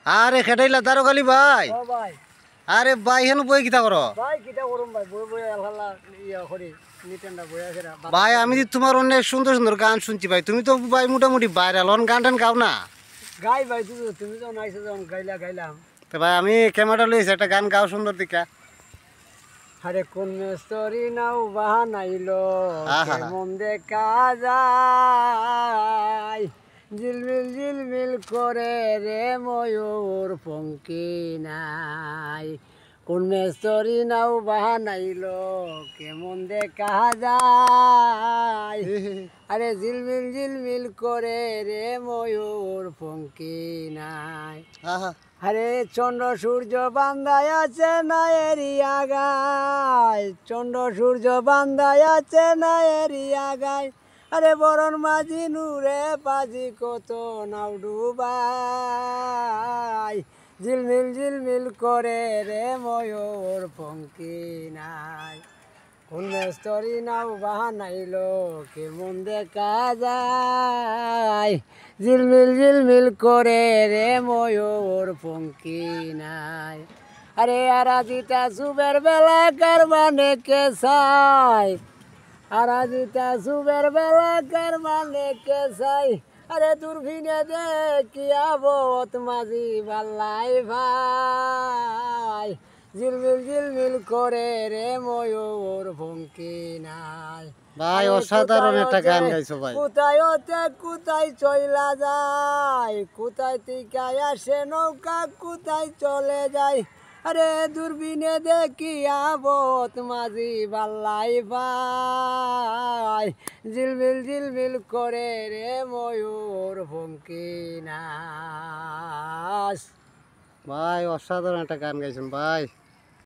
আরে খেটাইলা তারো খালি ভাই। ও ভাই আরে ভাই হেন বই কিতা করো? ভাই কিটা করুম ভাই বই বই আল্লাহ ইয়া করি নিটেন্ডা বই আছে ভাই আমি যে তোমার অনেক সুন্দর সুন্দর গান শুনছি ভাই, তুমি তো ভাই মোটামুটি ভাইরাল অন গান টান গাও না? গাই ভাই তুমি যখন আইছো যখন গাইলাম। তো ভাই আমি ক্যামেরা লইছি, একটা গান গাও সুন্দর দিকা। আরে কোন মেস্তরি নাও বানাইলো আহা। কেমন দেখা যায়, ঝিলমিল ঝিলমিল করে রে ময়ূর পঙ্কি নাই। কোন মেস্তরি নাও বানাইলো কেমন দেখা যায়, আরে ঝিলমিল ঝিলমিল করে রে ময়ূর পঙ্কি নাই। আহা। আরে চন্দ্র সূর্য বান্ধায় আছে না এরিয়া গায়, চন্দ্র সূর্য বান্ধায় আছে না এরিয়া গায়। আরে বরণ মাঝি নূরে পাজি কত নাও ডুবাই, ঝিলমিল ঝিলমিল করে রে ময়ূর পঙ্কি নাই। কোন মেস্তরি নাও বানাইলো কেমন দেখা যায়, ঝিলমিল ঝিলমিল করে রে ময়ূর পঙ্কি নাই। আরে আরাজিতা সুবের বেলা কারবানে কে চাই, আরাজিতা সুবের বেলা কারবানে কে চাই। আরে দূরবীনে দেখিয়া বহুত মাঝি বাল্লাই ভাই, ঝিলমিল ঝিলমিল করে রে ময়ূর পঙ্কি নাই। ভাই অসাধারণ একটা গান গাইছো ভাই। কোথায় হতে কোথায় চইলা যায়, কোথায় টিকায় আসে নৌকা কোথায় চলে যায়। আরে দূরবীনে দেখিয়া বহুত মাঝি বাল্লাই ভাই, ঝিলমিল ঝিলমিল করে রে ময়ূর পঙ্কি নাচ। ভাই অসাধারণ একটা গান গাইছেন ভাই।